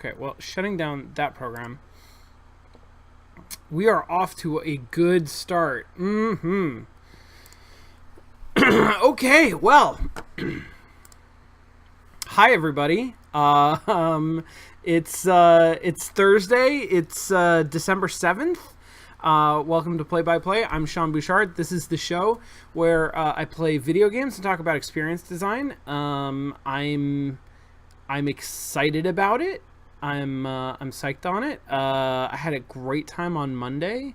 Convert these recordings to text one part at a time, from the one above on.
Okay, well, shutting down that program. We are off to a good start. Okay, well, hi everybody. It's Thursday. It's December 7th. Welcome to Play by Play. I'm Sean Bouchard. This is the show where I play video games and talk about experience design. I'm excited about it. I'm psyched on it. I had a great time on Monday.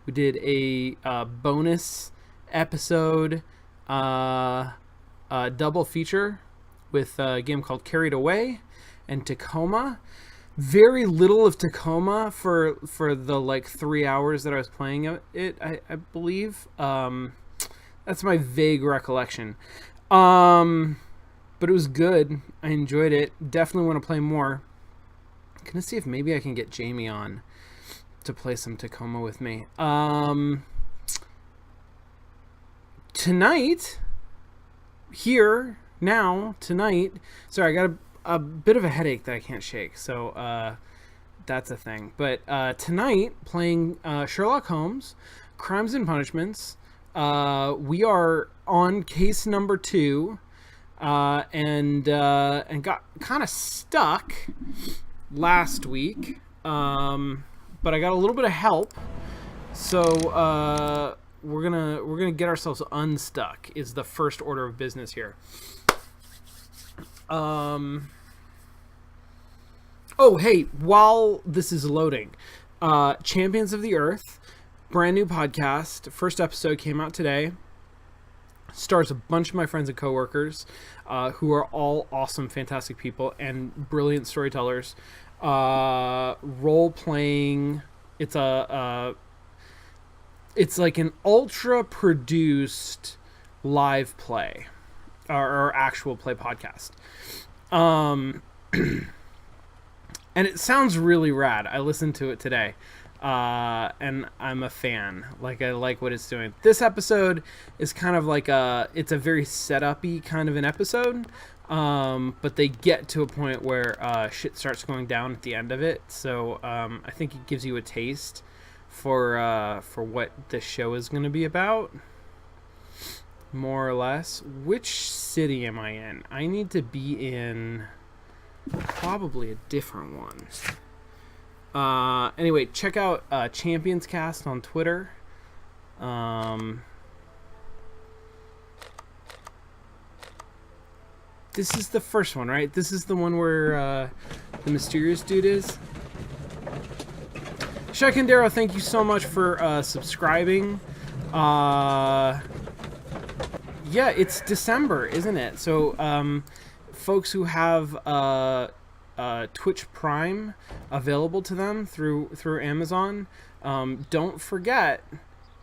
We did a bonus episode, double feature with a game called Carried Away and Tacoma. Very little of Tacoma for the like 3 hours that I was playing it. I believe that's my vague recollection. But it was good. I enjoyed it. Definitely want to play more. Gonna see if maybe I can get Jamie on to play some Tacoma with me. Tonight, sorry, I got a bit of a headache that I can't shake, so that's a thing. But tonight, playing Sherlock Holmes, Crimes and Punishments. We are on case number 2, and got kind of stuck last week, but I got a little bit of help, so we're gonna get ourselves unstuck is the first order of business here. Oh hey, while this is loading, Champions of the Earth, brand new podcast, first episode came out today. Stars a bunch of my friends and coworkers, who are all awesome, fantastic people and brilliant storytellers. Role playing. It's like an ultra produced live play or actual play podcast. And it sounds really rad. I listened to it today. And I'm a fan. Like, I like what it's doing. This episode is kind of like it's a very setup-y kind of an episode, but they get to a point where shit starts going down at the end of it. So I think it gives you a taste for what the show is going to be about, more or less. Which city am I in? I need to be in probably a different one. Anyway, check out Champions Cast on Twitter. This is the first one, right? This is the one where the mysterious dude is. Shekindero, thank you so much for subscribing. Yeah, it's December, isn't it? So folks who have Twitch Prime available to them through Amazon, don't forget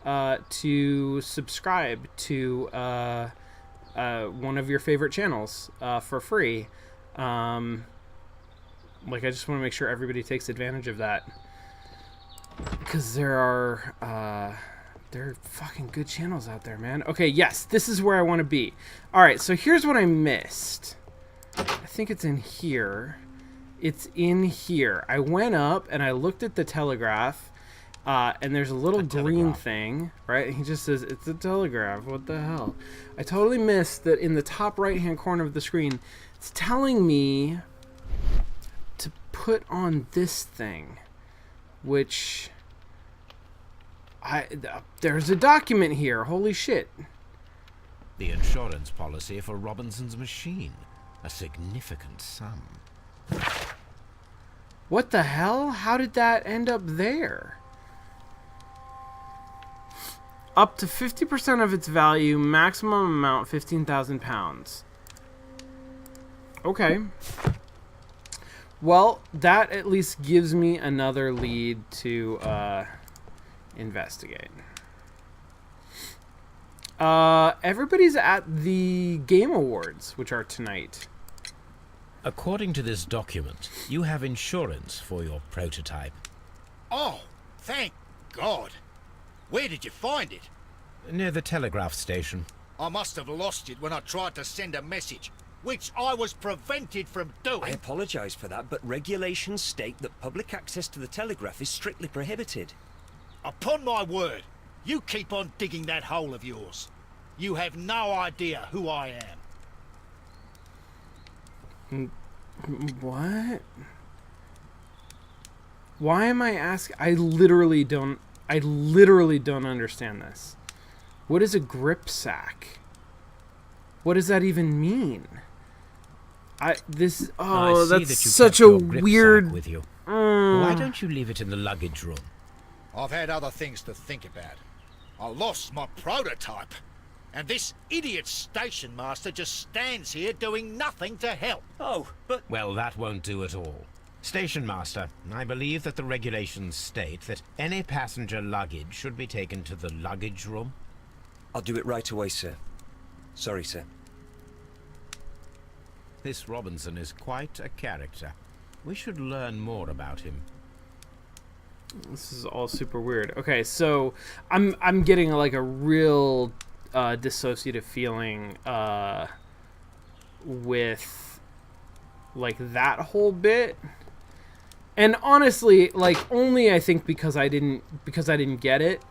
to subscribe to one of your favorite channels for free. I just want to make sure everybody takes advantage of that, because there are fucking good channels out there, man. Okay, yes, this is where I want to be. All right, so here's what I missed. I think it's in here. It's in here. I went up and I looked at the telegraph, and there's a little green thing, right? And he just says, it's a telegraph. What the hell? I totally missed that in the top right-hand corner of the screen, it's telling me to put on this thing, which there's a document here. Holy shit. The insurance policy for Robinson's machine. A significant sum. What the hell? How did that end up there? Up to 50% of its value, maximum amount 15,000 pounds. Okay. Well, that at least gives me another lead to investigate. Everybody's at the Game Awards, which are tonight. According to this document, you have insurance for your prototype. Oh, thank God. Where did you find it? Near the telegraph station. I must have lost it when I tried to send a message. which I was prevented from I doing. apologise for that, but regulations state that public access to the telegraph is strictly prohibited. Upon my word, you keep on digging that hole of yours. You have no idea who I am. What? Why am I asking? I literally don't understand this. What is a grip sack? What does that even mean? That's such a weird. With you. Why don't you leave it in the luggage room? I've had other things to think about. I lost my prototype. And this idiot station master just stands here doing nothing to help. Oh, but... Well, that won't do at all. Station Master, I believe that the regulations state that any passenger luggage should be taken to the luggage room. I'll do it right away, sir. Sorry, sir. This Robinson is quite a character. We should learn more about him. This is all super weird. Okay, so I'm getting like a real dissociative feeling with like that whole bit. And honestly, like only I think because I didn't get it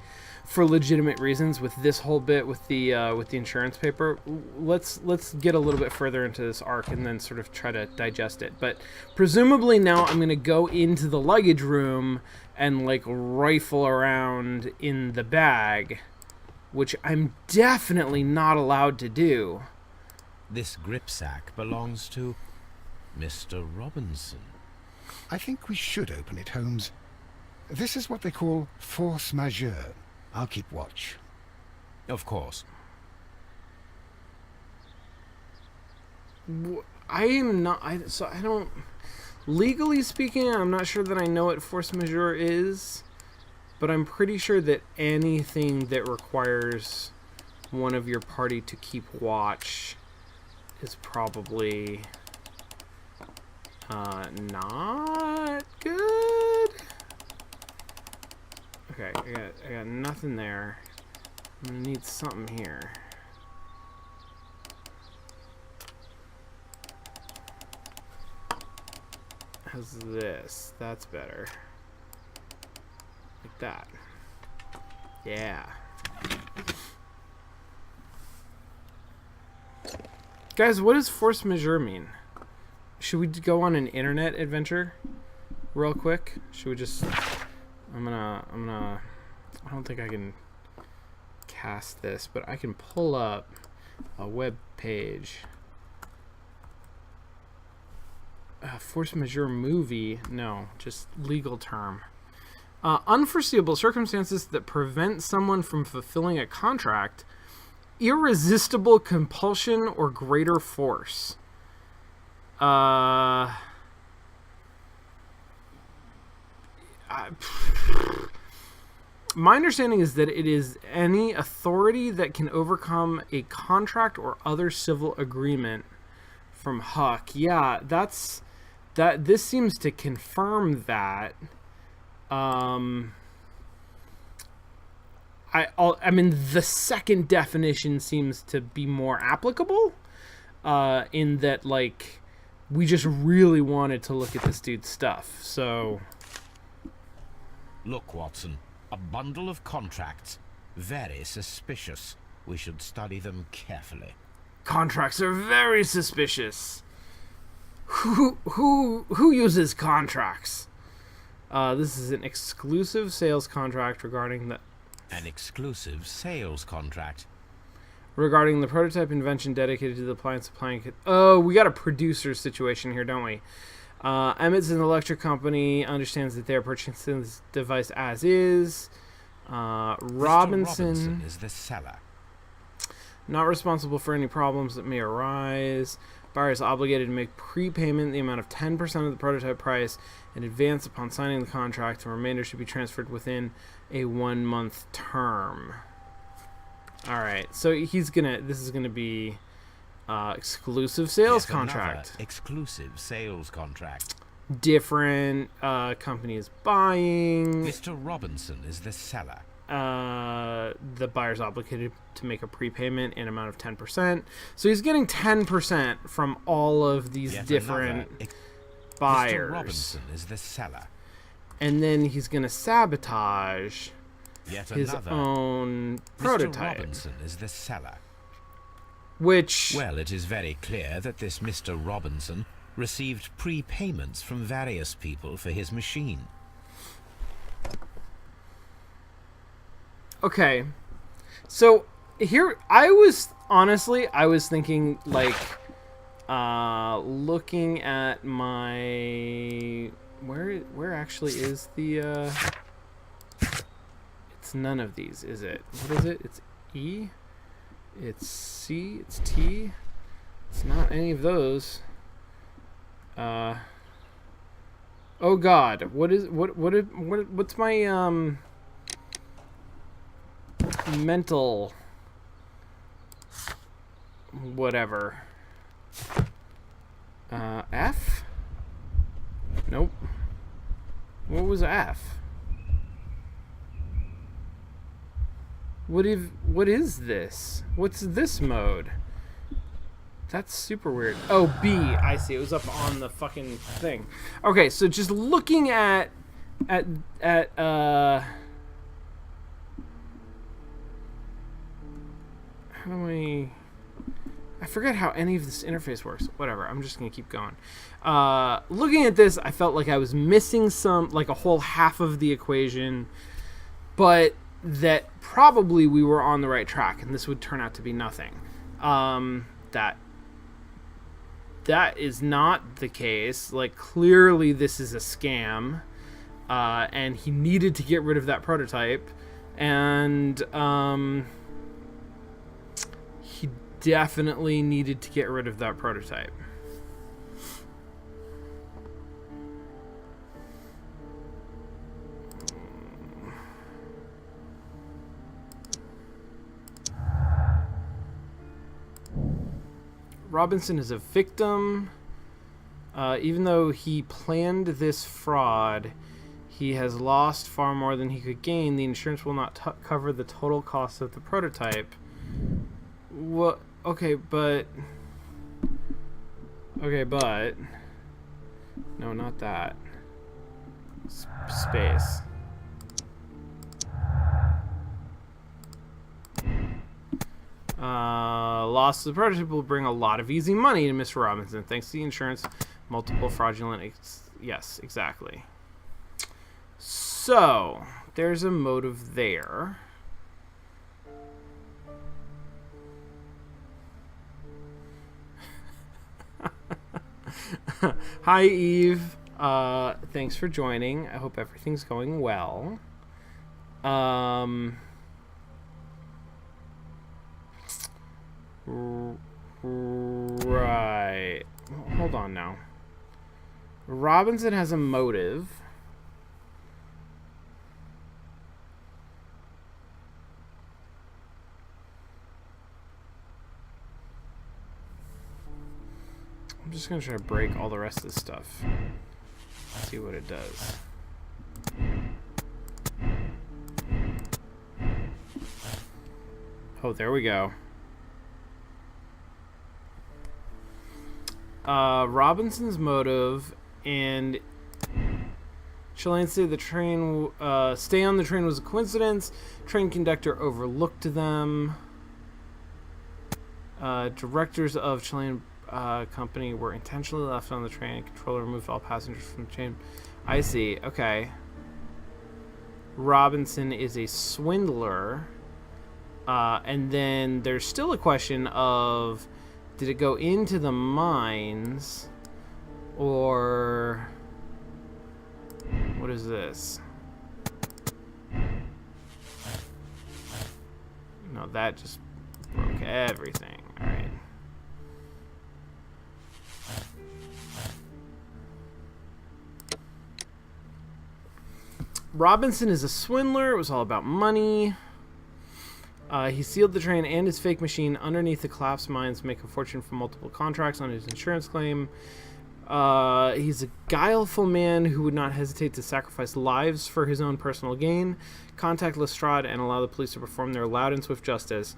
for legitimate reasons with this whole bit with the insurance paper. Let's get a little bit further into this arc and then sort of try to digest it. But presumably now I'm going to go into the luggage room and like rifle around in the bag, which I'm definitely not allowed to do. This grip sack belongs to Mr. Robinson. I think we should open it, Holmes. This is what they call force majeure. I'll keep watch. Of course. I am not... I don't... Legally speaking, I'm not sure that I know what force majeure is, but I'm pretty sure that anything that requires one of your party to keep watch is probably not good. Okay, I got nothing there. I'm gonna need something here. How's this? That's better. Like that. Yeah. Guys, what does force majeure mean? Should we go on an internet adventure real quick? Should we just... I'm gonna... I don't think I can cast this, but I can pull up a web page. Force majeure movie? No, just legal term. Unforeseeable circumstances that prevent someone from fulfilling a contract, irresistible compulsion or greater force. My understanding is that it is any authority that can overcome a contract or other civil agreement from Huck. Yeah, this seems to confirm that. I mean, the second definition seems to be more applicable, in that, like, we just really wanted to look at this dude's stuff, so... Look, Watson, a bundle of contracts. Very suspicious. We should study them carefully. Contracts are very suspicious. Who uses contracts? This is an exclusive sales contract regarding the... An exclusive sales contract. Regarding the prototype invention dedicated to the appliance supplying... Oh, we got a producer situation here, don't we? Emmett's an electric company, understands that they're purchasing this device as is. Robinson is the seller. Not responsible for any problems that may arise. Buyer is obligated to make prepayment in the amount of 10% of the prototype price in advance upon signing the contract. The remainder should be transferred within a 1-month term. Alright, so this is gonna be exclusive sales contract. Exclusive sales contract. Different companies buying. Mr. Robinson is the seller. the buyer's obligated to make a prepayment in amount of 10%. So he's getting 10% from all of these different buyers. Mr. Robinson is the seller. And then he's going to sabotage his own prototype. Mr. Robinson is the seller. Which... Well, it is very clear that this Mr. Robinson received prepayments from various people for his machine. Okay. So, here, I was thinking, like, looking at my... Where actually is the, It's none of these, is it? What is it? It's E? It's C? It's T? It's not any of those. Oh God! What's my mental whatever? F? Nope. What was F? What is this? What's this mode? That's super weird. Oh, B. I see. It was up on the fucking thing. Okay, so just looking at how do I forget how any of this interface works. Whatever. I'm just going to keep going. Looking at this, I felt like I was missing like a whole half of the equation, but that probably we were on the right track, and this would turn out to be nothing. That is not the case. Like, clearly this is a scam, and he needed to get rid of that prototype, and he definitely needed to get rid of that prototype. Robinson is a victim. Even though he planned this fraud, he has lost far more than he could gain. The insurance will not cover the total cost of the prototype. What? Okay, but... No, not that. Space. Loss of the prototype will bring a lot of easy money to Mr. Robinson. Thanks to the insurance, multiple fraudulent... yes, exactly. So, there's a motive there. Hi, Eve. Thanks for joining. I hope everything's going well. Right. Hold on now. Robinson has a motive. I'm just going to try to break all the rest of this stuff. See what it does. Oh, there we go. Robinson's motive and Chilean say the train stay on the train was a coincidence. Train conductor overlooked them. Directors of Chilean company were intentionally left on the train. Controller removed all passengers from the train. I see. Okay. Robinson is a swindler. And then there's still a question of, did it go into the mines, or what is this? No, that just broke everything. All right. Robinson is a swindler. It was all about money. He sealed the train and his fake machine underneath the collapsed mines, make a fortune from multiple contracts on his insurance claim. He's a guileful man who would not hesitate to sacrifice lives for his own personal gain. Contact Lestrade and allow the police to perform their loud and swift justice.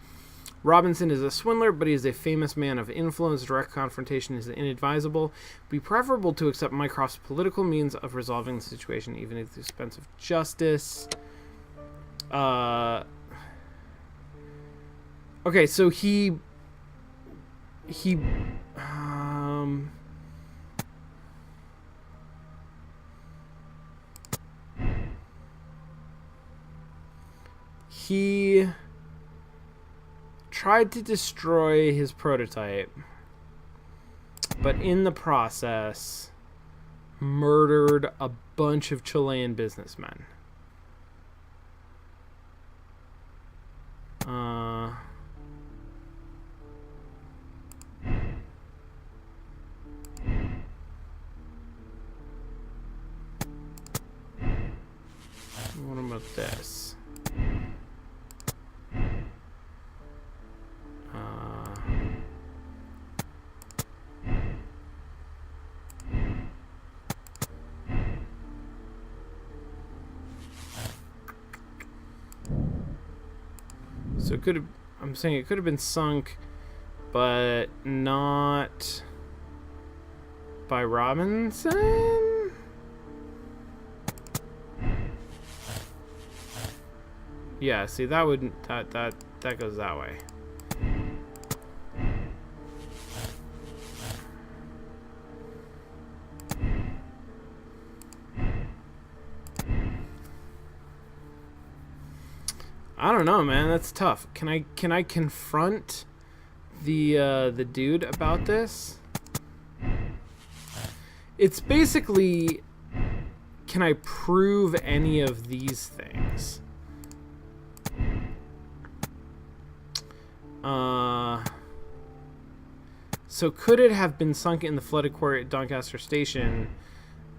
Robinson is a swindler, but he is a famous man of influence. Direct confrontation is inadvisable. It would be preferable to accept Mycroft's political means of resolving the situation, even at the expense of justice. Okay, so he tried to destroy his prototype, but in the process murdered a bunch of Chilean businessmen. What about this? So it could have, I'm saying it could have been sunk, but not by Robinson? Yeah, see, that wouldn't, that goes that way. I don't know, man. That's tough. Can I confront the dude about this? It's basically, can I prove any of these things? So could it have been sunk in the flooded quarry at Doncaster Station?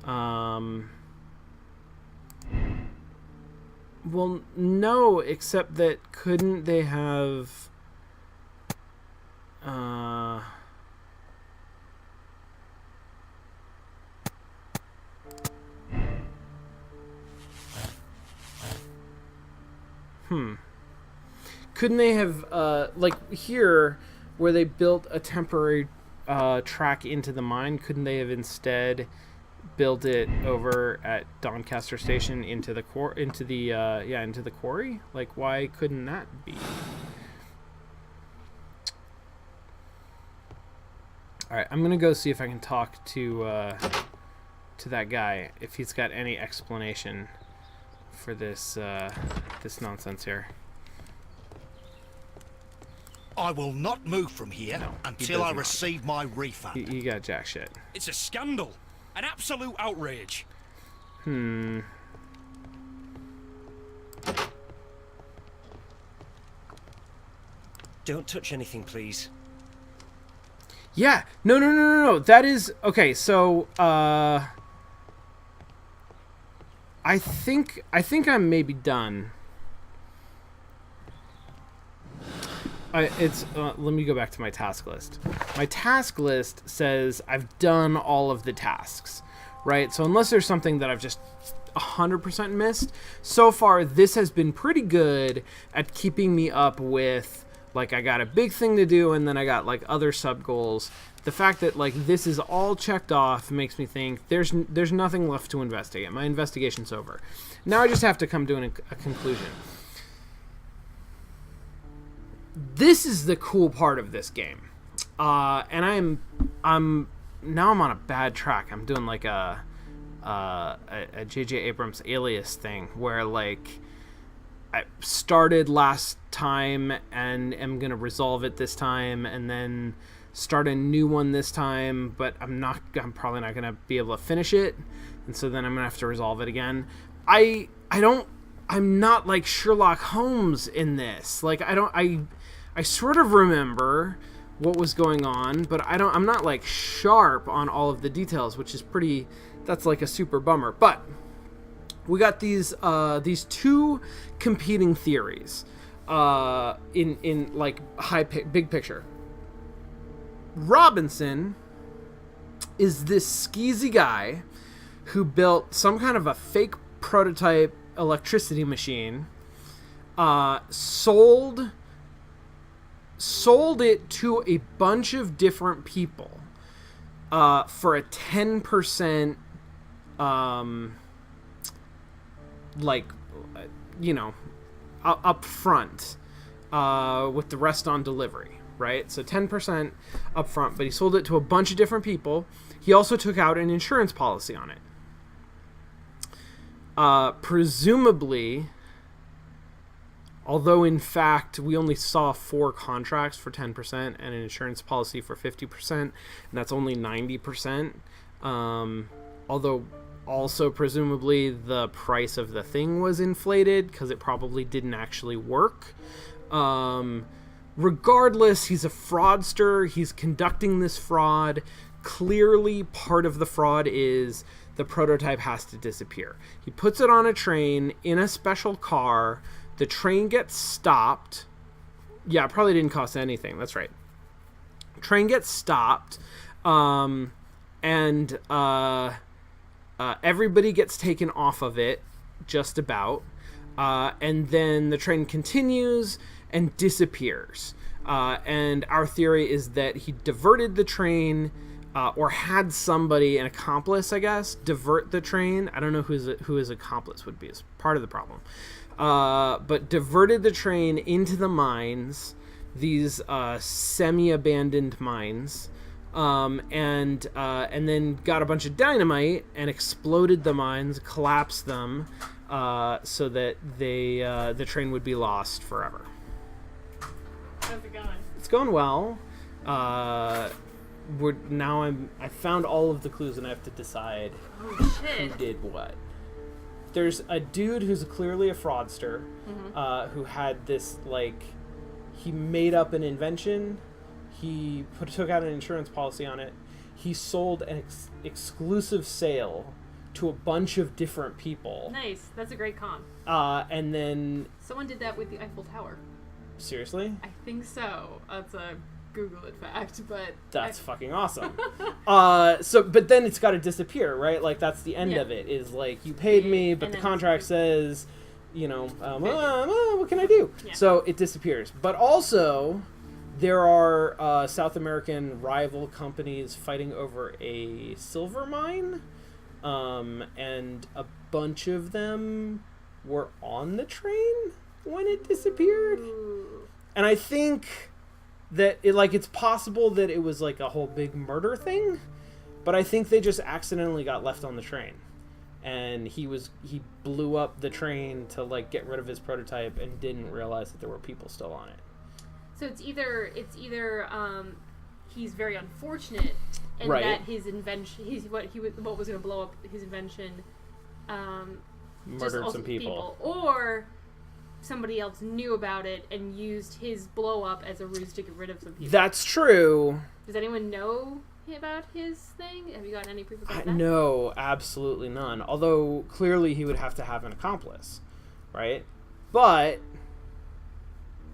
Well, no, except that couldn't they have... Couldn't they have, like here, where they built a temporary track into the mine, couldn't they have instead built it over at Doncaster Station into the into the quarry? Like, why couldn't that be? All right, I'm gonna go see if I can talk to that guy, if he's got any explanation for this this nonsense here. I will not move from here until I receive my refund. He got jack shit. It's a scandal. An absolute outrage. Don't touch anything, please. Yeah. No. That is... Okay, so... I think I'm maybe done. Let me go back to my task list. My task list says I've done all of the tasks, right? So unless there's something that I've just 100% missed, so far this has been pretty good at keeping me up with, like, I got a big thing to do and then I got like other sub goals. The fact that like this is all checked off makes me think there's nothing left to investigate. My investigation's over. Now I just have to come to a conclusion. This is the cool part of this game, and I'm on a bad track. I'm doing like a J.J. Abrams Alias thing where like I started last time and am gonna resolve it this time, and then start a new one this time. But I'm probably not gonna be able to finish it, and so then I'm gonna have to resolve it again. I'm not like Sherlock Holmes in this. Like I sort of remember what was going on, but I'm not like sharp on all of the details, which is that's like a super bummer. But we got these two competing theories in like big picture. Robinson is this skeezy guy who built some kind of a fake prototype electricity machine, sold it to a bunch of different people for a 10% up front, with the rest on delivery, right? So 10% up front, but he sold it to a bunch of different people. He also took out an insurance policy on it. Presumably, although in fact we only saw 4 contracts for 10% and an insurance policy for 50%, and that's only 90%. Although also presumably the price of the thing was inflated because it probably didn't actually work. Regardless, he's a fraudster. He's conducting this fraud. Clearly, part of the fraud is the prototype has to disappear. He puts it on a train in a special car. The train gets stopped. Yeah, it probably didn't cost anything. That's right. Train gets stopped. And everybody gets taken off of it, just about. And then the train continues and disappears. And our theory is that he diverted the train, or had somebody, an accomplice, I guess, divert the train. I don't know who his accomplice would be. It's part of the problem. But diverted the train into the mines, these semi-abandoned mines, and then got a bunch of dynamite and exploded the mines, collapsed them, so that the train would be lost forever. How's it going? It's going well. I found all of the clues and I have to decide who did what. There's a dude who's clearly a fraudster, who had this, he made up an invention. He took out an insurance policy on it. He sold an exclusive sale to a bunch of different people. Nice. That's a great con. And then... Someone did that with the Eiffel Tower. Seriously? I think so. That's a Google it fact, but... That's fucking awesome. But then it's got to disappear, right? That's the end of it, is you paid me, but the contract says, what can I do? Yeah. So it disappears. But also, there are South American rival companies fighting over a silver mine, and a bunch of them were on the train when it disappeared. Ooh. And I think that it's possible that it was a whole big murder thing, but I think they just accidentally got left on the train, and he blew up the train to get rid of his prototype and didn't realize that there were people still on it. So it's either he's very unfortunate, and that his invention, what was going to blow up his invention, murdered some people, or somebody else knew about it and used his blow up as a ruse to get rid of some people. That's true. Does anyone know about his thing? Have you gotten any proof about that? No, absolutely none. Although clearly he would have to have an accomplice, right? But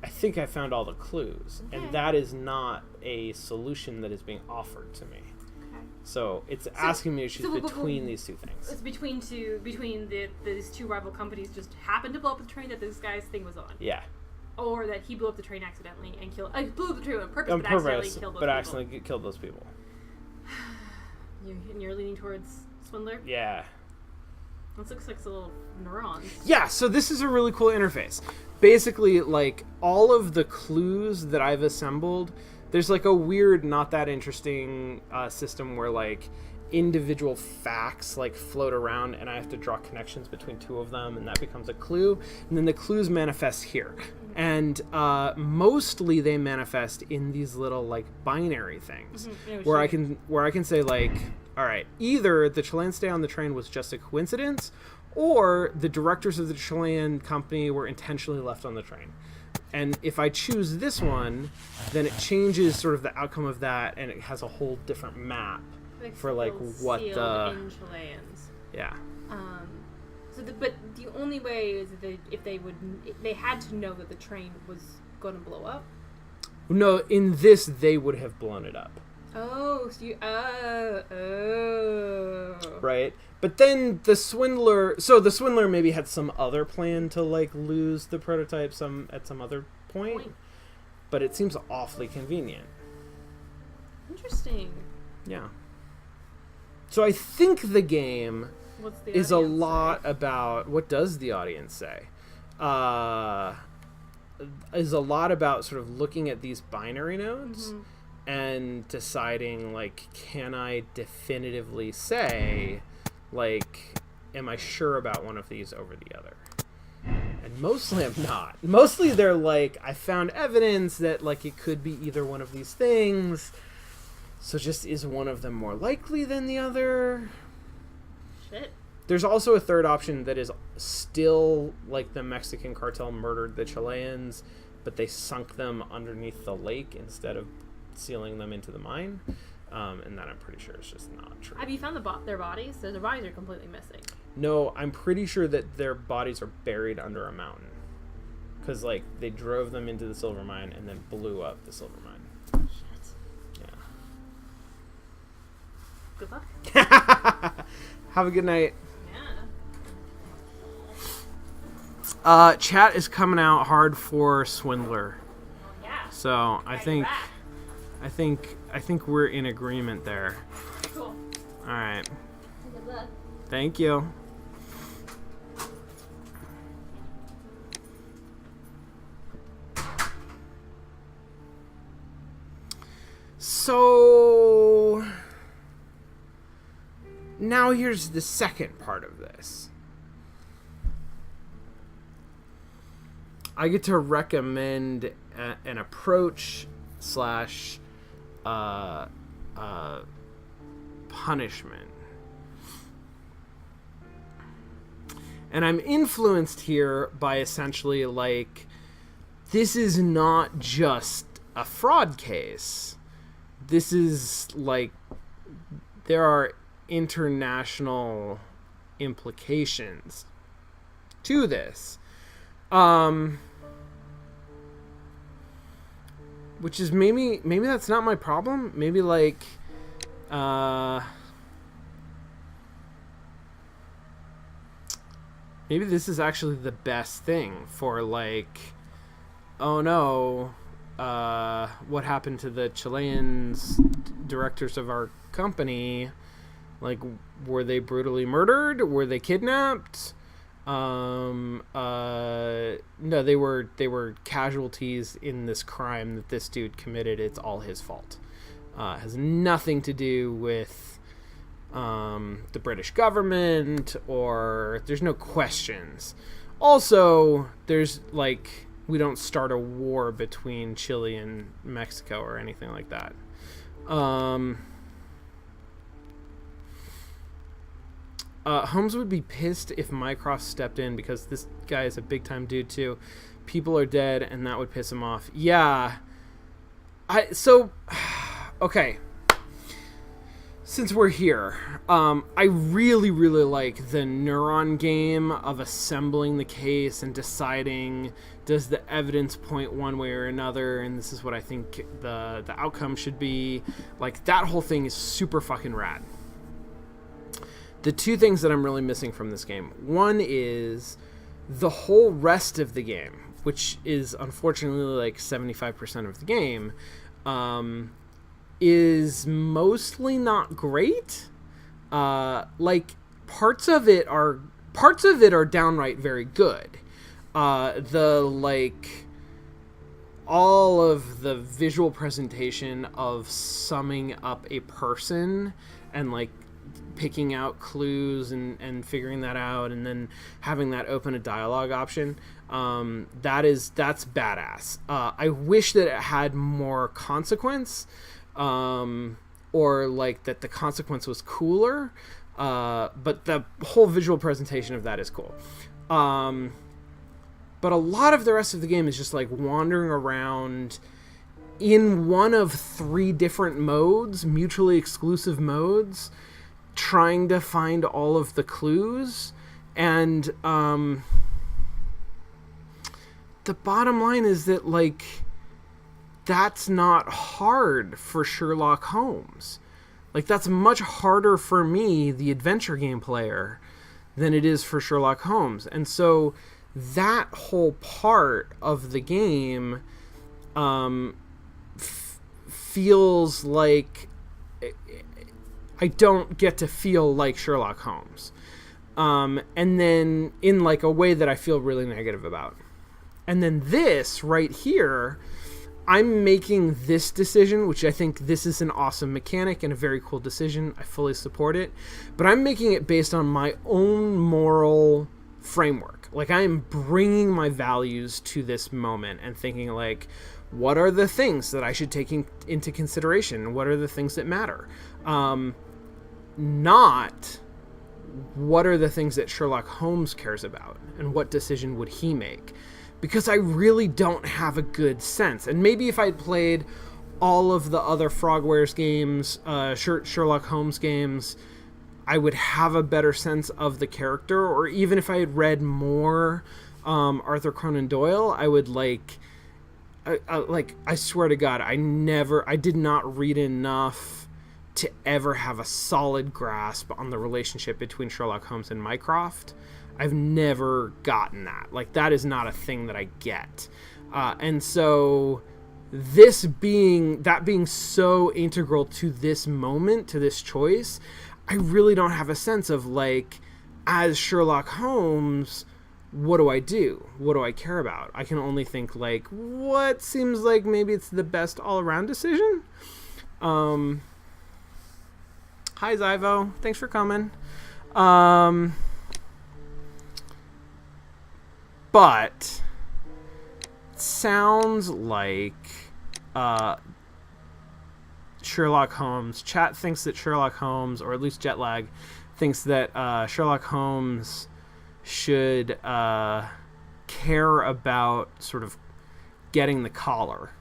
I think I found all the clues, and that is not a solution that is being offered to me. So it's asking me to choose between these two things. It's between these two rival companies just happened to blow up the train that this guy's thing was on. Yeah. Or that he blew up the train accidentally and killed. Blew up the train on purpose, but accidentally killed those people. Accidentally killed those people. You're leaning towards Swindler? Yeah. This looks like some little neurons. Yeah, so this is a really cool interface. Basically, all of the clues that I've assembled, there's a weird, not that interesting system where individual facts float around and I have to draw connections between two of them and that becomes a clue. And then the clues manifest here. And mostly they manifest in these little binary things, where I can say all right, either the Chilean stay on the train was just a coincidence, or the directors of the Chilean company were intentionally left on the train. And if I choose this one, then it changes sort of the outcome of that, and it has a whole different map for what the in Chileans. Yeah. But the only way is if they had to know that the train was going to blow up. No, in this they would have blown it up. Oh, so you... Oh. Right? But then the swindler... So the swindler maybe had some other plan to, like, lose the prototype at some other point. But it seems awfully convenient. Interesting. Yeah. So I think the game What's the is a audience lot say? about... What does the audience say? Is a lot about sort of looking at these binary nodes and deciding, like, can I definitively say, like, am I sure about one of these over the other? And mostly I'm not. Mostly they're like, I found evidence that, like, it could be either one of these things. So just is one of them more likely than the other? Shit. There's also a third option that is still, like, the Mexican cartel murdered the Chileans, but they sunk them underneath the lake instead of sealing them into the mine. And that I'm pretty sure is just not true. Have you found their bodies? So their bodies are completely missing. No, I'm pretty sure that their bodies are buried under a mountain. Because, like, they drove them into the silver mine and then blew up the silver mine. Shit. Yeah. Good luck. Have a good night. Yeah. Chat is coming out hard for Swindler. Yeah. So I think Back. we're in agreement there. Cool. All right. Good luck. Thank you. So now here's the second part of this. I get to recommend an approach slash punishment. And I'm influenced here by essentially, like, this is not just a fraud case. This is, like, there are international implications to this. Which is maybe that's not my problem. Maybe, like, maybe this is actually the best thing for, like, oh no, what happened to the Chileans, directors of our company? Like, were they brutally murdered? Were they kidnapped? No, they were casualties in this crime that this dude committed. It's all his fault. Has nothing to do with the British government, or there's no questions. Also, there's, like, we don't start a war between Chile and Mexico or anything like that. Holmes would be pissed if Mycroft stepped in because this guy is a big time dude too. People are dead and that would piss him off. Yeah. Okay. Since we're here, I really, really like the neuron game of assembling the case and deciding, does the evidence point one way or another, and this is what I think the outcome should be. Like, that whole thing is super fucking rad. The two things that I'm really missing from this game. One is the whole rest of the game, which is unfortunately like 75% of the game, is mostly not great. Like, parts of it are downright very good. All of the visual presentation of summing up a person and, like, picking out clues and figuring that out and then having that open a dialogue option, that's badass. I wish that it had more consequence, or, like, that the consequence was cooler, but the whole visual presentation of that is cool. But a lot of the rest of the game is just, like, wandering around in one of 3 different modes, mutually exclusive modes, trying to find all of the clues. And the bottom line is that, like, that's not hard for Sherlock Holmes. Like, that's much harder for me, the adventure game player, than it is for Sherlock Holmes. And so that whole part of the game feels like I don't get to feel like Sherlock Holmes. And then in like a way that I feel really negative about. And then this right here, I'm making this decision, which I think this is an awesome mechanic and a very cool decision. I fully support it. But I'm making it based on my own moral framework. Like, I am bringing my values to this moment and thinking, like, what are the things that I should take into consideration? What are the things that matter? Not what are the things that Sherlock Holmes cares about and what decision would he make? Because I really don't have a good sense. And maybe if I'd played all of the other Frogwares games, Sherlock Holmes games, I would have a better sense of the character. Or even if I had read more Arthur Conan Doyle, I would I swear to God, I did not read enough to ever have a solid grasp on the relationship between Sherlock Holmes and Mycroft. I've never gotten that. Like, that is not a thing that I get. And so that being so integral to this moment, to this choice, I really don't have a sense of, like, as Sherlock Holmes, what do I do? What do I care about? I can only think, like, what seems like maybe it's the best all-around decision? Hi, Zyvo. Thanks for coming. But it sounds like Sherlock Holmes. Chat thinks that Sherlock Holmes, or at least Jetlag, thinks that Sherlock Holmes should care about sort of getting the collar.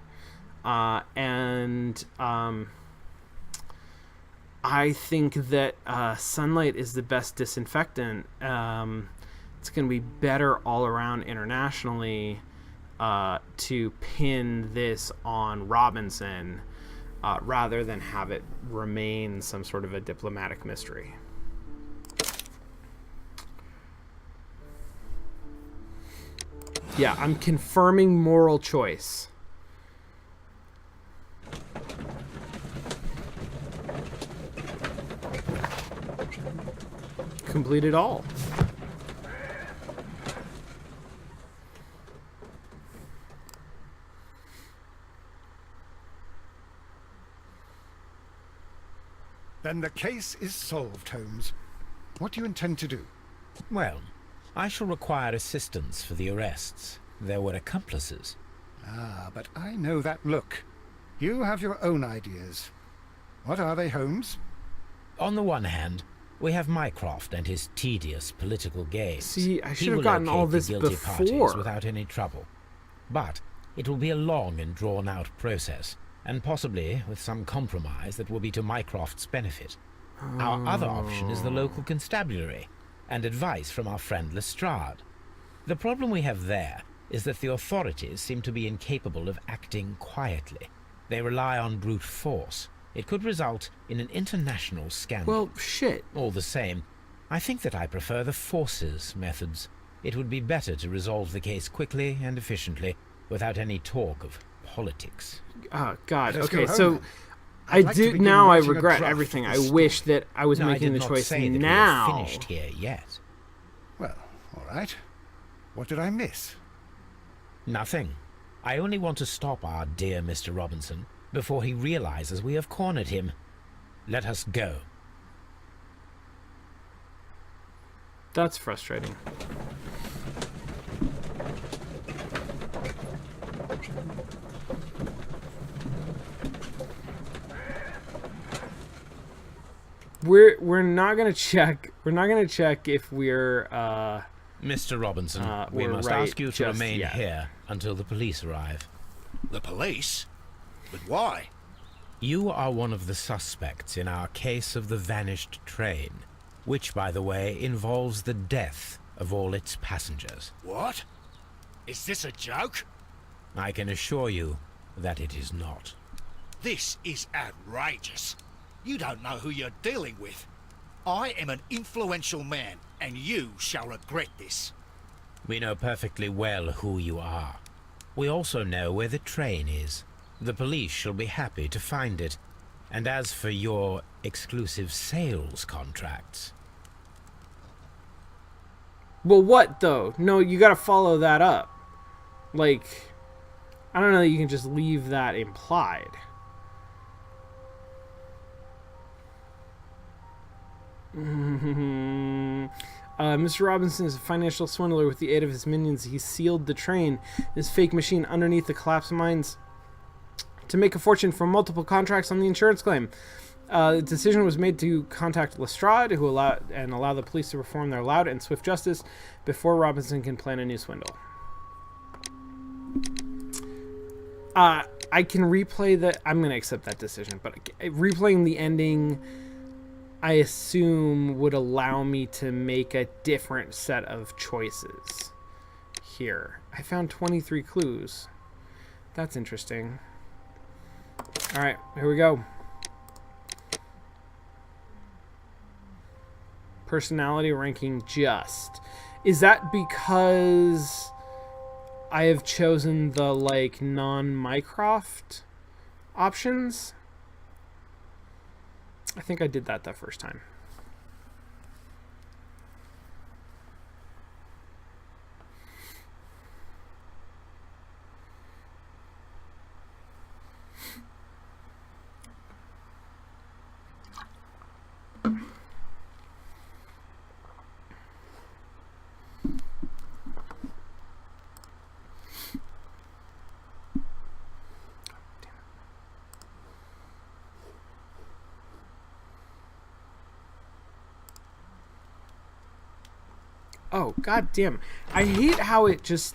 And I think that sunlight is the best disinfectant. It's going to be better all around internationally to pin this on Robinson rather than have it remain some sort of a diplomatic mystery. Yeah, I'm confirming moral choice. Complete it all. Then the case is solved, Holmes. What do you intend to do? Well, I shall require assistance for the arrests. There were accomplices. Ah, but I know that look. You have your own ideas. What are they, Holmes? On the one hand, we have Mycroft and his tedious political games. See, I He should have will gotten all locate the this guilty parties before. without any trouble. But it will be a long and drawn-out process, and possibly with some compromise that will be to Mycroft's benefit. Our other option is the local constabulary, and advice from our friend Lestrade. The problem we have there is that the authorities seem to be incapable of acting quietly. They rely on brute force. It could result in an international scandal. Well, shit. All the same, I think that I prefer the forces methods. It would be better to resolve the case quickly and efficiently, without any talk of politics. Oh, God. Let us Okay, go home, so then. I I'd like to do begin now. I writing a regret draft everything. for I this wish story. that I was No, I making did the not choice say that now. we had finished here yet. Well, all right. What did I miss? Nothing. I only want to stop our dear Mr. Robinson before he realizes we have cornered him. Let us go. That's frustrating. We're not gonna check. We're not gonna check if we're Mr. Robinson, we we're must right ask you to just remain yet. here until the police arrive. The police? But why? You are one of the suspects in our case of the vanished train, which, by the way, involves the death of all its passengers. What? Is this a joke? I can assure you, that it is not. This is outrageous. You don't know who you're dealing with. I am an influential man, and you shall regret this. We know perfectly well who you are. We also know where the train is. The police shall be happy to find it. And as for your exclusive sales contracts... Well, what, though? No, you gotta follow that up. Like, I don't know that you can just leave that implied. Mr. Robinson is a financial swindler. With the aid of his minions, he sealed the train, this fake machine, underneath the collapsed mines to make a fortune from multiple contracts on the insurance claim. The decision was made to contact Lestrade, who allow the police to perform their loud and swift justice before Robinson can plan a new swindle. I can replay the... I'm going to accept that decision, but replaying the ending, I assume, would allow me to make a different set of choices here. I found 23 clues. That's interesting. All right, here we go. Personality ranking just. Is that because I have chosen the, like, non-Mycroft options? I think I did that the first time. Oh, god damn. I hate how it just...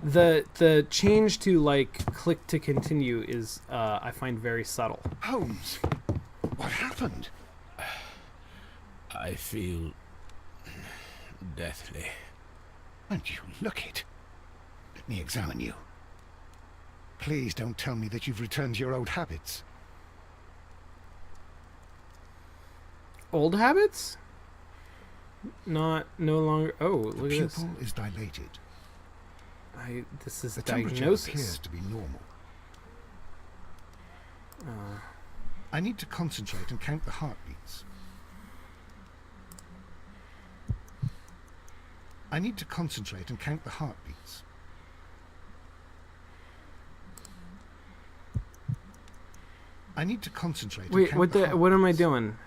The change to, like, click to continue is, I find very subtle. Holmes, what happened? I feel... deathly. And you look it. Let me examine you. Please don't tell me that you've returned to your old habits. Old habits? No longer... Oh, look The at this. pupil is dilated. This is The a temperature diagnosis. appears to be normal. I need to concentrate and count the heartbeats. I need to concentrate and count the heartbeats. I need to concentrate and Wait, count what the the... What am I heartbeats. doing?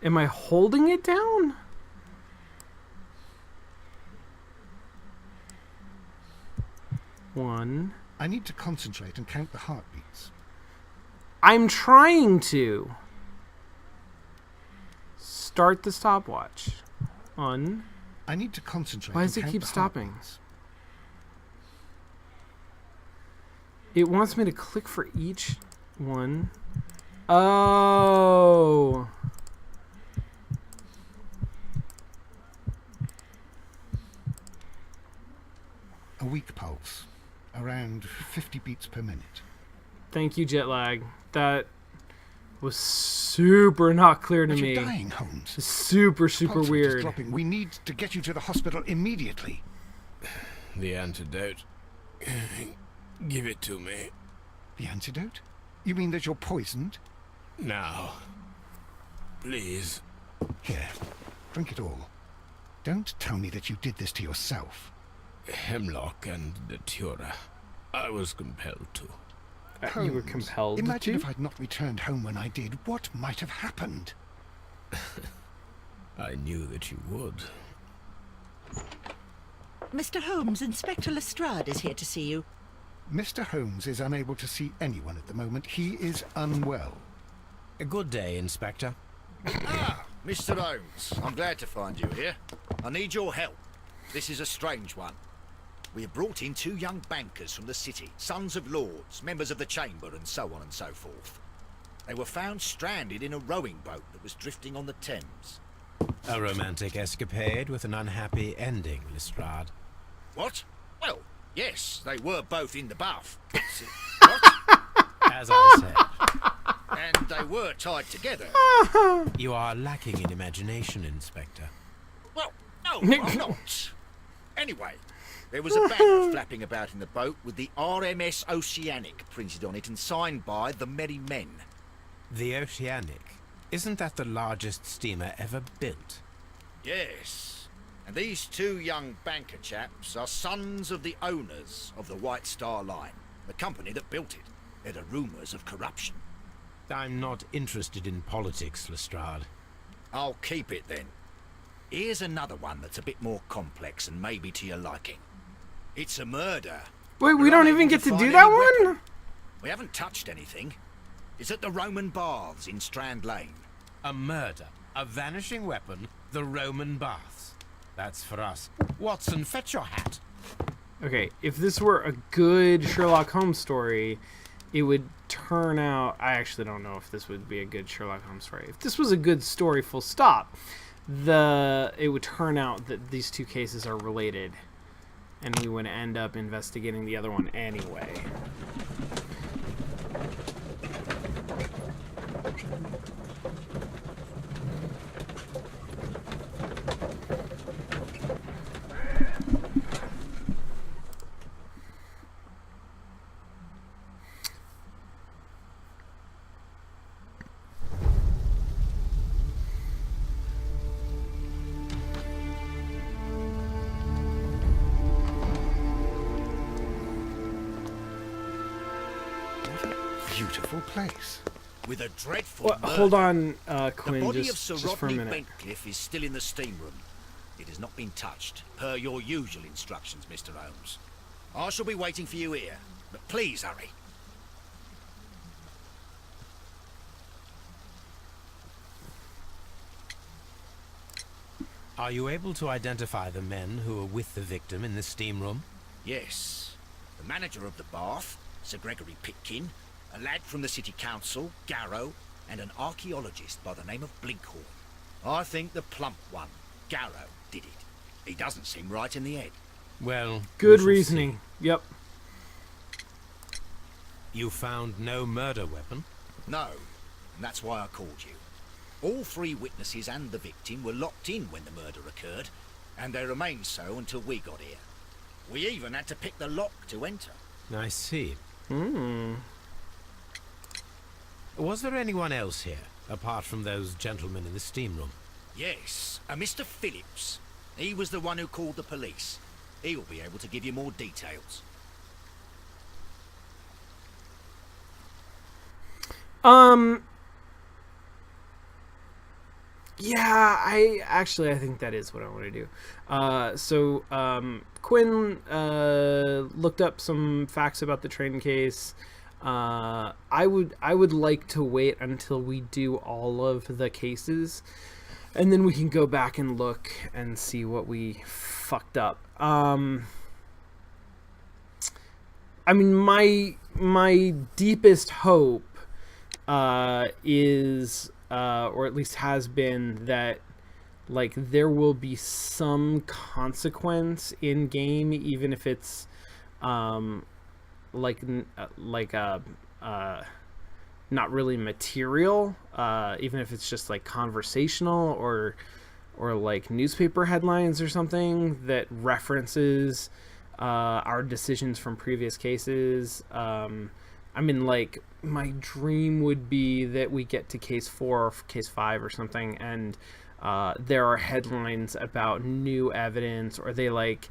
Am I holding it down? One. I need to concentrate and count the heartbeats. I'm trying to. Start the stopwatch. One. I need to concentrate. Why and does it count keep the stopping? heartbeats. It wants me to click for each one. Oh. A weak pulse, around 50 beats per minute. Thank you, jet lag. That was super not clear to But me. you're dying, Holmes. Super Pulse rate is weird. dropping. We need to get you to the hospital immediately. The antidote. Give it to me. The antidote? You mean that you're poisoned? Now. Please. Here, drink it all. Don't tell me that you did this to yourself. Hemlock and datura. I was compelled to. You were Holmes, compelled imagine to? if I'd not returned home when I did. What might have happened? I knew that you would. Mr. Holmes, Inspector Lestrade is here to see you. Mr. Holmes is unable to see anyone at the moment. He is unwell. A good day, Inspector. Ah, Mr. Holmes, I'm glad to find you here. I need your help. This is a strange one. We have brought in 2 young bankers from the city, sons of lords, members of the chamber, and so on and so forth. They were found stranded in a rowing boat that was drifting on the Thames. A romantic escapade with an unhappy ending, Lestrade. What? Well, Yes, they were both in the bath. What? As I said, And they were tied together. you are lacking in imagination, Inspector. Well, no, I'm not. Anyway, there was a banner flapping about in the boat with the RMS Oceanic printed on it and signed by the Merry Men. The Oceanic. Isn't that the largest steamer ever built? Yes. And these two young banker chaps are sons of the owners of the White Star Line, the company that built it. There are rumours of corruption. I'm not interested in politics, Lestrade. I'll keep it then. Here's another one that's a bit more complex and maybe to your liking. It's a murder. Wait, we We're don't unable even get to find do any that weapon. one? We haven't touched anything. It's at the Roman Baths in Strand Lane. A murder, a vanishing weapon, the Roman baths. That's for us. Watson, fetch your hat. Okay, if this were a good Sherlock Holmes story, it would turn out... I actually don't know if this would be a good Sherlock Holmes story. If this was a good story, full stop, it would turn out that these two cases are related, and we would end up investigating the other one anyway. Beautiful place. With a dreadful Well, murder. hold on, The Quinn, body just of Sir for a Rodney minute. Bentcliffe is still in the steam room. It has not been touched, per your usual instructions, Mr. Holmes. I shall be waiting for you here, but please hurry. Are you able to identify the men who were with the victim in the steam room? Yes. The manager of the bath, Sir Gregory Pitkin, a lad from the city council, Garrow, and an archaeologist by the name of Blinkhorn. I think the plump one, Garrow, did it. He doesn't seem right in the head. Well, Good we shall reasoning. Yep. see. You found no murder weapon? No, and that's why I called you. All three witnesses and the victim were locked in when the murder occurred, and they remained so until we got here. We even had to pick the lock to enter. I see. Hmm. Was there anyone else here, apart from those gentlemen in the steam room? Yes, a Mr. Phillips. He was the one who called the police. He'll be able to give you more details. Yeah, I think that is what I want to do. Quinn looked up some facts about the train case. I would like to wait until we do all of the cases, and then we can go back and look and see what we fucked up. I mean, my deepest hope is, or at least has been, that like there will be some consequence in game, even if it's not really material, even if it's just like conversational or like newspaper headlines or something that references our decisions from previous cases. I mean, like, my dream would be that we get to case 4 or case 5 or something, and there are headlines about new evidence, or they like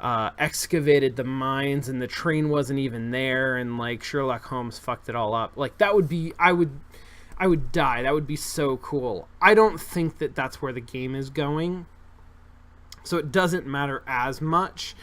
excavated the mines and the train wasn't even there, and like Sherlock Holmes fucked it all up. Like, that would be, I would die. That would be so cool. I don't think that that's where the game is going, so it doesn't matter as much.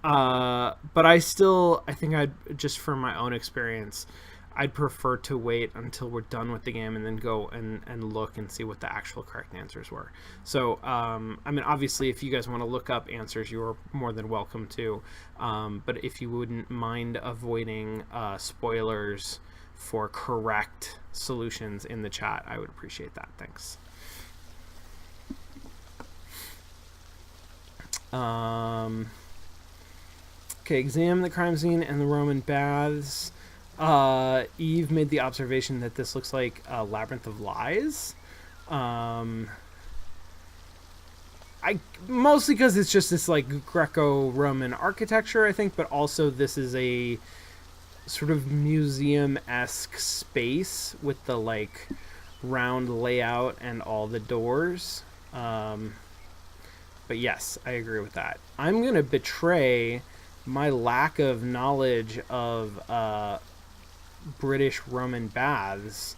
But I think I'd, just from my own experience, I'd prefer to wait until we're done with the game and then go and look and see what the actual correct answers were. So, I mean, obviously, if you guys want to look up answers, you are more than welcome to. But if you wouldn't mind avoiding spoilers for correct solutions in the chat, I would appreciate that. Thanks. Okay, examine the crime scene and the Roman baths. Eve made the observation that this looks like a labyrinth of lies. Mostly because it's just this like Greco-Roman architecture, I think, but also this is a sort of museum-esque space with the like round layout and all the doors. But yes, I agree with that. I'm gonna betray my lack of knowledge of British Roman baths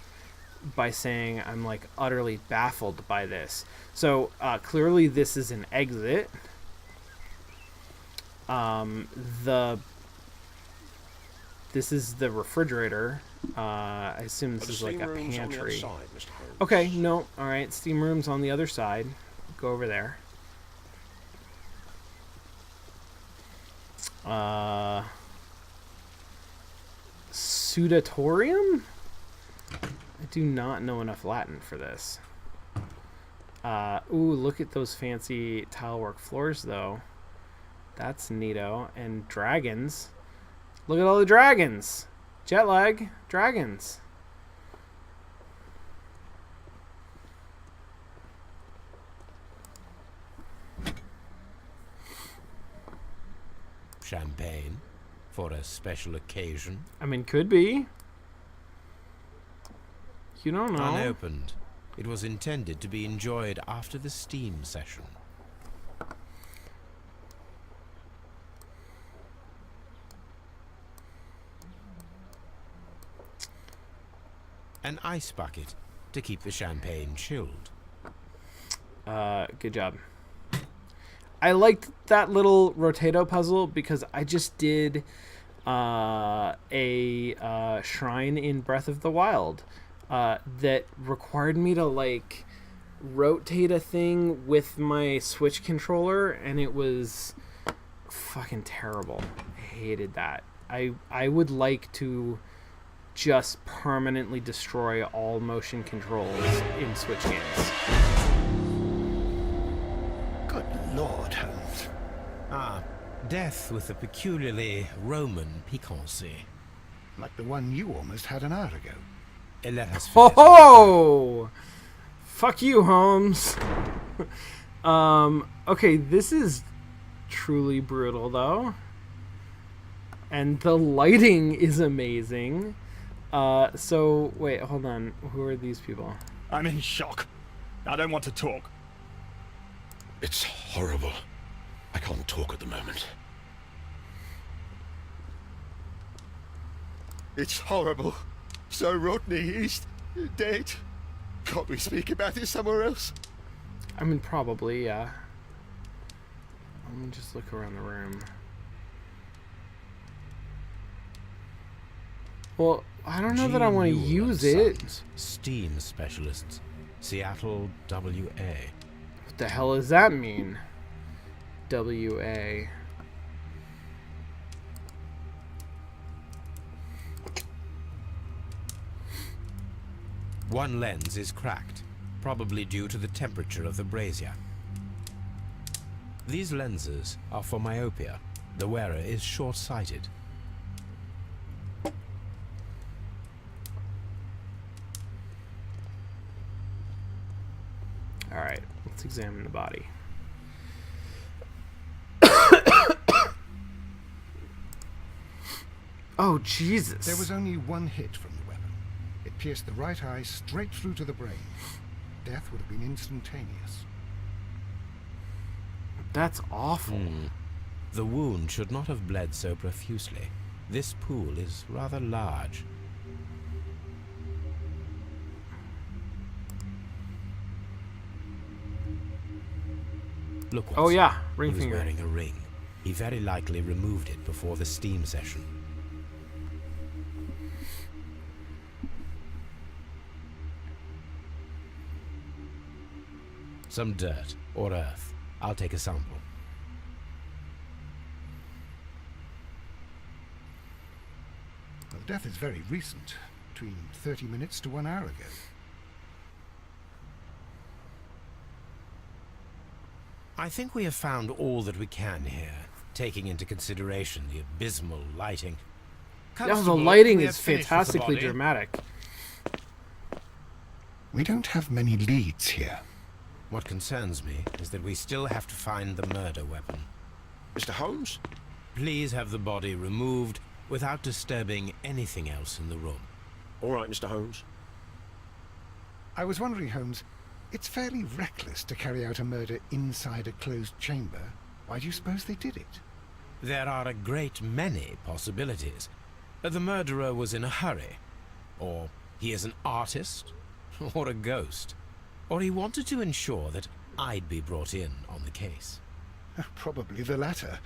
by saying I'm like utterly baffled by this. So clearly this is an exit. This is the refrigerator. I assume this is like a pantry. Okay, no, all right. Steam room's on the other side. Go over there. Sudatorium? I do not know enough Latin for this. Ooh, look at those fancy tilework floors, though. That's neato. And dragons. Look at all the dragons. Jet lag. Dragons. Champagne for a special occasion. I mean, could be. You don't know. Unopened. It was intended to be enjoyed after the steam session. An ice bucket to keep the champagne chilled. Good job. I liked that little Rotato puzzle because I just did a shrine in Breath of the Wild that required me to like rotate a thing with my Switch controller, and it was fucking terrible. I hated that. I would like to just permanently destroy all motion controls in Switch games. Good Lord, Holmes. Ah, death with a peculiarly Roman piquancy. Like the one you almost had an hour ago. Let us Ho forget ho! Fuck you, Holmes. Okay, this is truly brutal, though. And the lighting is amazing. So, wait, hold on. Who are these people? I'm in shock. I don't want to talk. It's horrible. I can't talk at the moment. It's horrible. So Rodney, he's dead. Can't we speak about it somewhere else? I mean, probably, yeah. Let me just look around the room. Well, I don't know that I want to use it. Sons, steam specialists, Seattle, WA. What the hell does that mean? WA. One lens is cracked, probably due to the temperature of the brazier. These lenses are for myopia. The wearer is short-sighted. Alright, let's examine the body. Oh, Jesus. There was only one hit from the weapon. It pierced the right eye straight through to the brain. Death would have been instantaneous. That's awful. The wound should not have bled so profusely. This pool is rather large. Look, Watson. Oh, yeah. Ring He was finger. wearing a ring. He very likely removed it before the steam session. Some dirt or earth. I'll take a sample. Well, death is very recent. Between 30 minutes to 1 hour ago. I think we have found all that we can here. taking into consideration the abysmal lighting. Yeah, the Constable, lighting we is have finished with the fantastically body. dramatic. We don't have many leads here. What concerns me is that we still have to find the murder weapon. Mr. Holmes? Please have the body removed without disturbing anything else in the room. All right, Mr. Holmes. I was wondering, Holmes, it's fairly reckless to carry out a murder inside a closed chamber. Why do you suppose they did it? There are a great many possibilities. The murderer was in a hurry. Or he is an artist. Or a ghost. Or he wanted to ensure that I'd be brought in on the case. Probably the latter.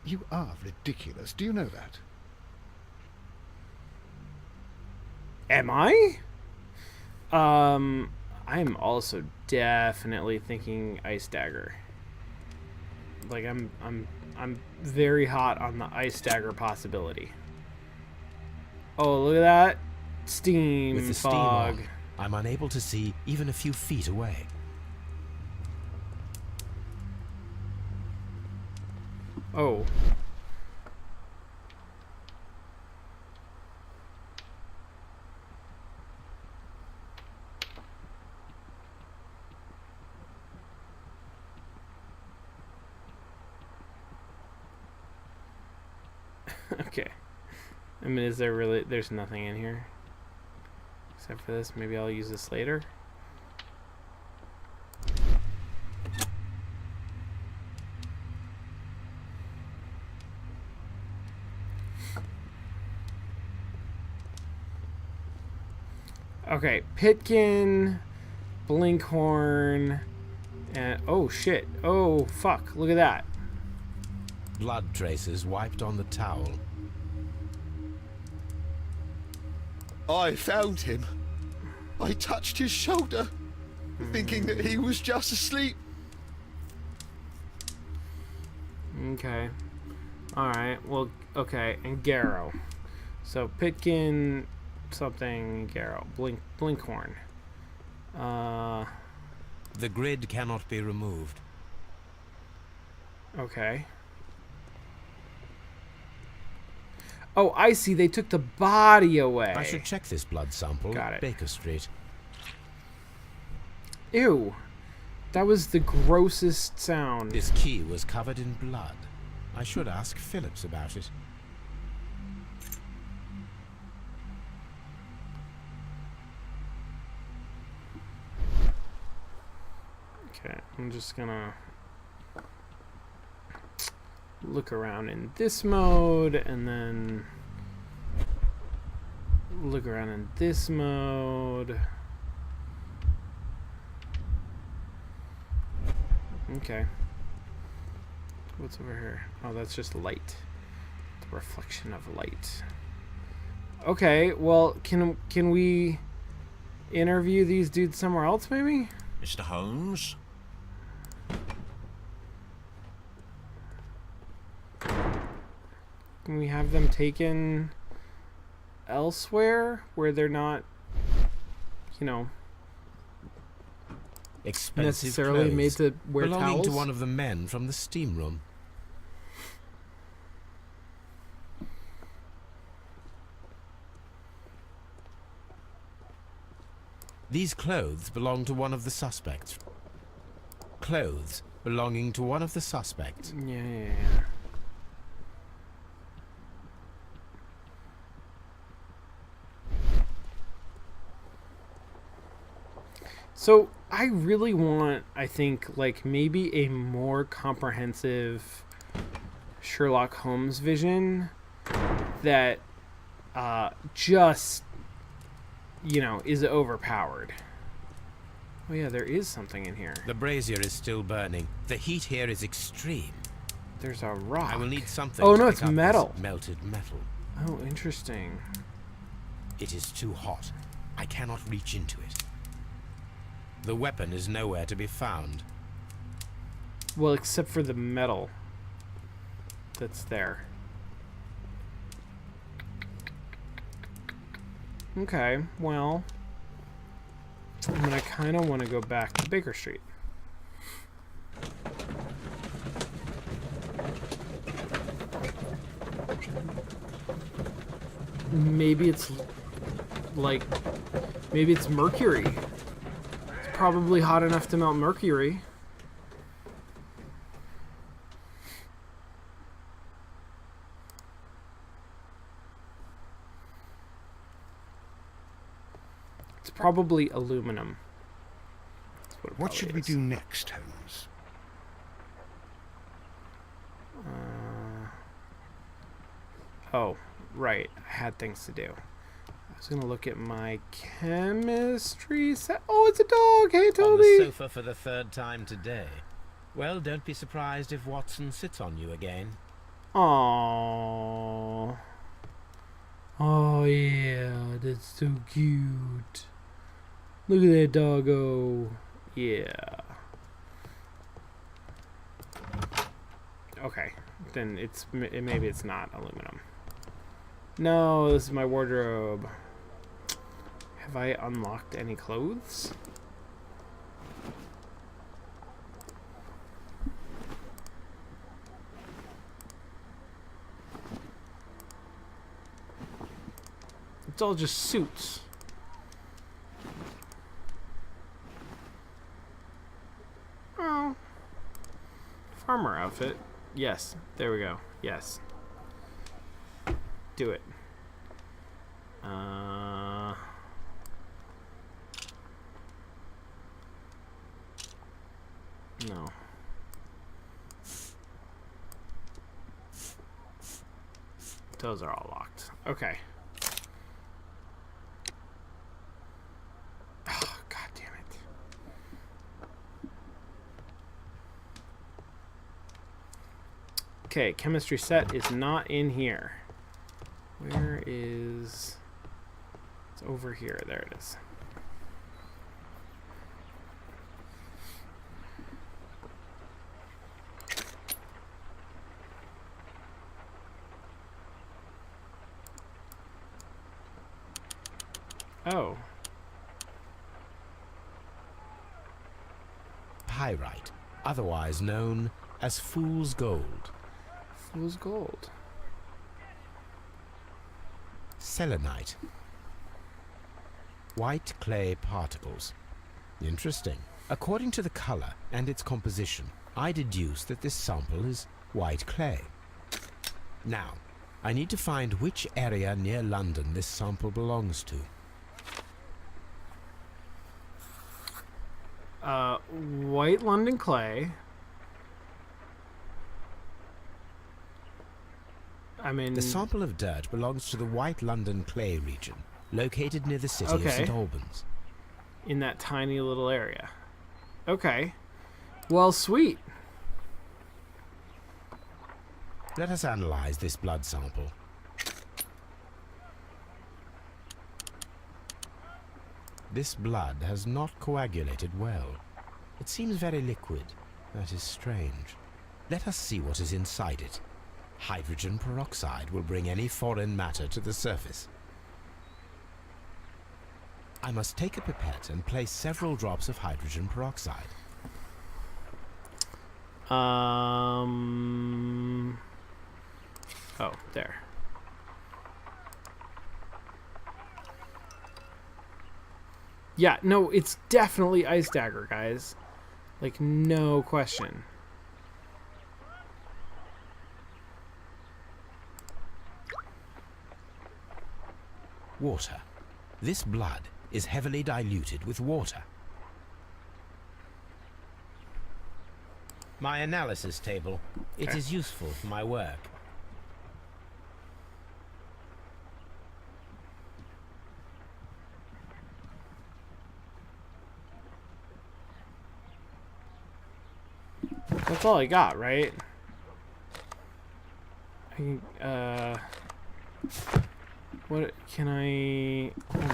You are ridiculous. Do you know that? Am I? I'm also definitely thinking Ice Dagger. Like I'm very hot on the Ice Dagger possibility. Oh, look at that. Steam With the steam fog. on, I'm unable to see even a few feet away. Oh. Okay. I mean, is there really... There's nothing in here. Except for this. Maybe I'll use this later. Okay. Pitkin, Blinkhorn, and... Oh, shit. Oh, fuck. Look at that. Blood traces wiped on the towel. I found him. I touched his shoulder, thinking that he was just asleep. Okay. Alright, well, okay, and Garrow. So, Pitkin, something, Garrow. Blinkhorn. The grid cannot be removed. Okay. Oh, I see, they took the body away. I should check this blood sample Got at it. Baker Street. Ew. That was the grossest sound. This key was covered in blood. I should ask Phillips about it. Okay, I'm just gonna look around in this mode, and then look around in this mode. Okay. What's over here? Oh, that's just light. The reflection of light. Okay, well, can we interview these dudes somewhere else, maybe? Mr. Holmes? Can we have them taken elsewhere where they're not, you know, Expensive necessarily clothes made to wear belonging towels? to one of the men from the steam room. These clothes belong to one of the suspects. Clothes belonging to one of the suspects. Yeah. So I really want, I think, like maybe a more comprehensive Sherlock Holmes vision that just, you know, is overpowered. Oh yeah, there is something in here. The brazier is still burning. The heat here is extreme. There's a rock. I will need something Oh to no, pick it's up this metal. melted metal. Oh, interesting. It is too hot. I cannot reach into it. The weapon is nowhere to be found. Well, except for the metal that's there. Okay, well, I'm gonna kind of want to go back to Baker Street. maybe it's like, maybe it's mercury. It's probably hot enough to melt mercury. It's probably aluminum. What should we do next, Holmes? Oh, right. I had things to do. I was going to look at my chemistry set. Oh, it's a dog. Hey, Toby. On the sofa for the third time today. Well, don't be surprised if Watson sits on you again. Aww. Oh, yeah. That's so cute. Look at that doggo. Yeah. Okay. Then maybe it's not aluminum. No, this is my wardrobe. Have I unlocked any clothes? It's all just suits. Oh. Farmer outfit. Yes. There we go. Yes. Do it. No. Those are all locked. Okay. Oh, God damn it. Okay, chemistry set is not in here. Where is... It's over here. There it is. Oh. Pyrite, otherwise known as fool's gold. Fool's gold. Selenite. White clay particles. Interesting. According to the color and its composition, I deduce that this sample is white clay. Now, I need to find which area near London this sample belongs to. White London clay. I mean... The sample of dirt belongs to the White London clay region, located near the city of St. Albans. In that tiny little area. Okay. Well, sweet. Let us analyze this blood sample. This blood has not coagulated well. It seems very liquid. That is strange. Let us see what is inside it. Hydrogen peroxide will bring any foreign matter to the surface. I must take a pipette and place several drops of hydrogen peroxide. Oh, there. Yeah, no, it's definitely Ice Dagger, guys. Like, no question. Water. This blood is heavily diluted with water. My analysis table. It is useful for my work. That's all I got, right? What can I... Hold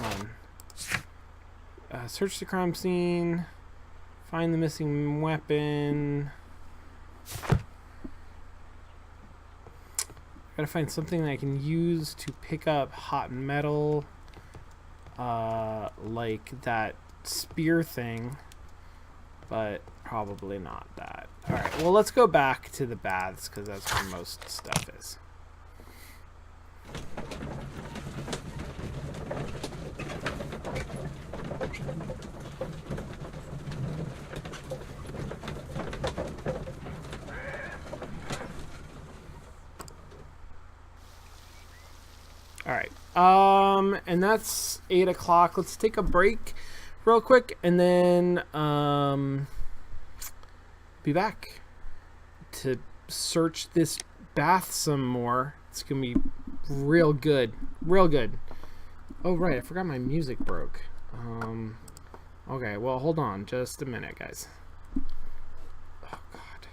on. Search the crime scene. Find the missing weapon. Gotta find something that I can use to pick up hot metal. Like that spear thing. But probably not that. Alright, well, let's go back to the baths, because that's where most stuff is. And that's 8 o'clock. Let's take a break real quick and then be back to search this bath some more. It's gonna be real good. Real good. Oh, right. I forgot my music broke. Okay, well, hold on just a minute, guys. Oh, God.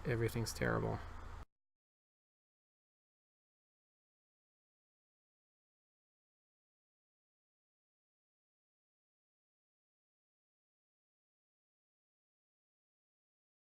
Everything's terrible.